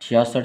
66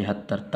73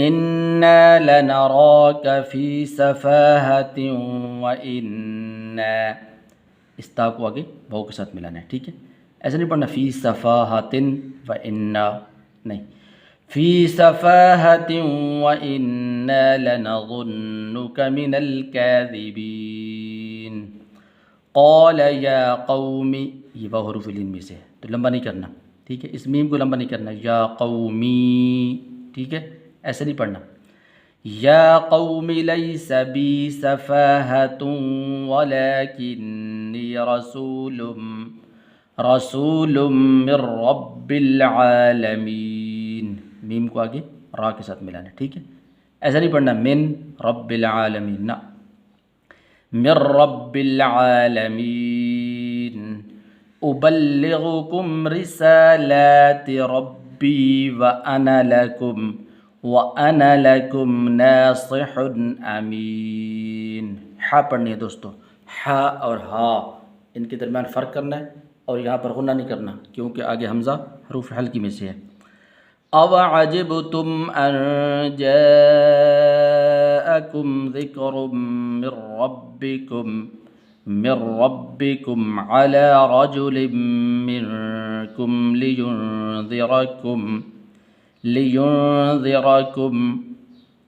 انا لنراک فی سفاہۃ وانا، اس تا کو آگے بہو کے ساتھ ملانا ہے، ٹھیک ہے، ایسا نہیں پڑھنا فی سفاہۃ وانا، نہیں، فی سفاہۃ وانا لنظنک من الکاذبین، قال یا قوم، یہ واو حروف العین میں سے ہے تو لمبا نہیں کرنا، ٹھیک ہے، اس میم کو لمبا نہیں کرنا، یا قومی، ٹھیک ہے، ایسے نہیں پڑھنا، یا قوم لیس بی سفاہۃ ولکنی رسول من رب العالمین، میم کو آگے را کے ساتھ ملانا ہے، ٹھیک ہے، ایسا نہیں پڑھنا من رب العالمین، نہ، من رب العالمین، ابلغکم رسالات ربی وانا لکم ناصح امین، ہا پڑھنی ہے دوستو، ہا اور ہا ان کے درمیان فرق کرنا ہے، اور یہاں پر غنہ نہیں کرنا کیونکہ آگے حمزہ حروف حلقی میں سے ہے۔ او عجبتم ان جاءکم ذکر من ربکم علی رجل منکم لینذرکم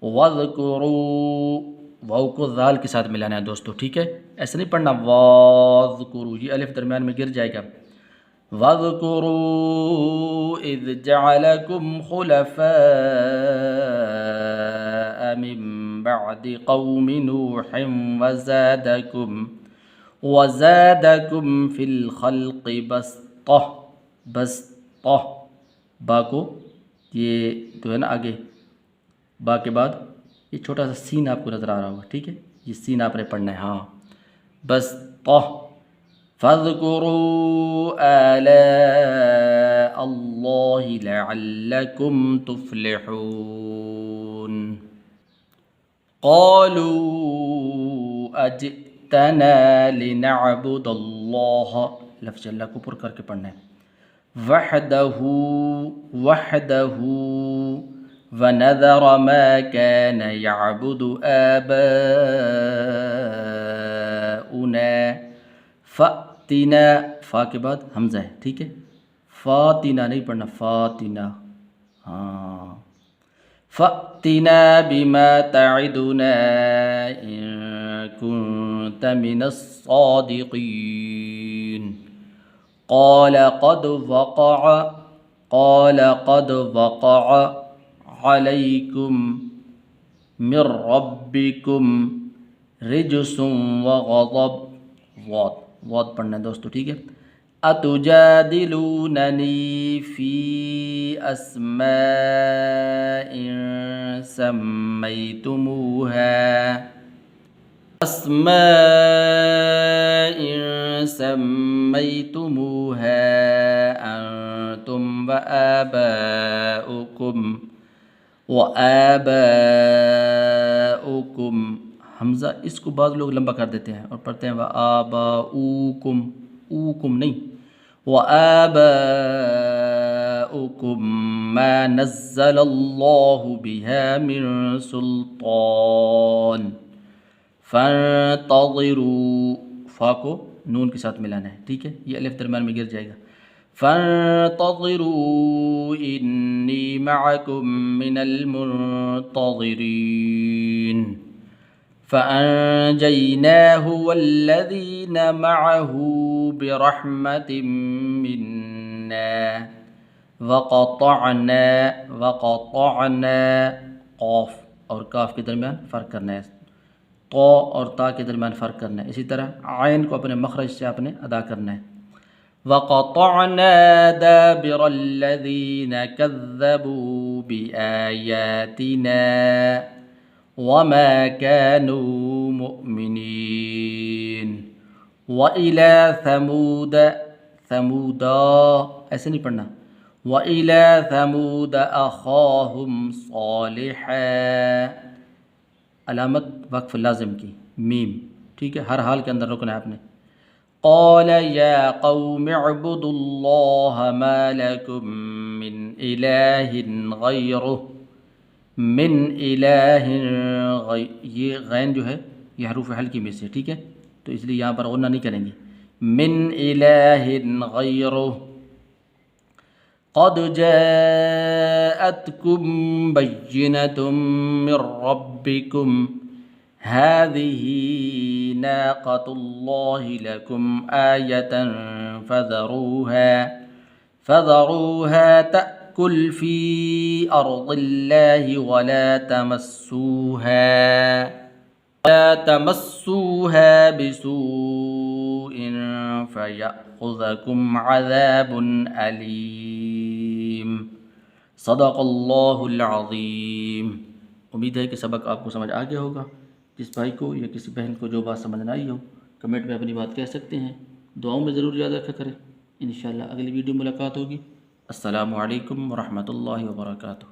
واذکروا، واو کو ذال کے ساتھ ملانا ہے دوستو، ٹھیک ہے، ایسے نہیں پڑھنا واذکروا، یہ الف درمیان میں گر جائے گا، واذکروا اذ جعلکم خلفاء من بعد قوم نوح وزادکم فی الخلق بسطہ، با کو یہ جو ہے نا آگے با کے بعد یہ چھوٹا سا سین آپ کو نظر آ رہا ہوگا، ٹھیک ہے، یہ سین آپ نے پڑھنا ہے، ہاں، بسطہ، فاذکروا آلاء اللہ لعلکم تفلحون، قالوا اجئتنا لنعبد اللہ، لفظ اللہ کو پر کر کے پڑھنا ہے، وحدہ ونذر ما كان يعبد آباؤنا فأتنا، فا کے بعد حمزہ ہے، ٹھیک ہے، فاتنا نہیں پڑھنا، فاتنا، ہاں، فأتنا بما تعدنا إن كنت من الصادقين، قال قد وقع عليكم من ربكم رجس وغضب، واد پڑھنا ہے دوستو، ٹھیک ہے، اتجادلوننی فی اسماء سميتموها أنتم وآباؤكم، حمزہ اس کو بعض لوگ لمبا کر دیتے ہیں اور پڑھتے ہیں وآباؤكم، اوکم نہیں، وآباؤكم ما نزل الله بها من سلطان فانتظروا، فا کو نون کے ساتھ ملانا ہے، ٹھیک ہے، یہ الف درمیان میں گر جائے گا، فانتظروا انی معکم من المنتظرین، فأنجيناه والذين معه برحمة منا وقطعنا، قاف اور کاف کے درمیان فرق کرنا ہے، قا اور تا کے درمیان فرق کرنا ہے، اسی طرح عین کو اپنے مخرج سے آپ نے ادا کرنا ہے، وقطعنا دابر الذين كذبوا بآياتنا وما كانوا مؤمنين، وإلى ثمودا، ایسے نہیں پڑھنا، وإلى ثمود أخاهم صالحا، علامت وقف لازم کی میم، ٹھیک ہے، ہر حال کے اندر رکنا ہے آپ نے، قال يا قوم اعبدوا الله ما لكم من إله غيره من الہ یہ غین جو ہے یہ حروف حلقی میں سے، ٹھیک ہے، تو اس لیے یہاں پر غنہ نہیں کریں گے. من الہ غیرہ. قد جاءتكم بينة من ربكم هذه ناقة الله لكم آية فذروها تأكل في أرض الله ولا تمسوها بسوء فيأخذكم عذاب علیم. صدق اللہ العظیم. امید ہے کہ سبق آپ کو سمجھ آ گیا ہوگا. جس بھائی کو یا کسی بہن کو جو بات سمجھ نہ آئی ہو کمنٹ میں اپنی بات کہہ سکتے ہیں. دعاؤں میں ضرور یاد رکھا کریں. انشاءاللہ اگلی ویڈیو ملاقات ہوگی. السلام علیکم ورحمۃ اللہ وبرکاتہ.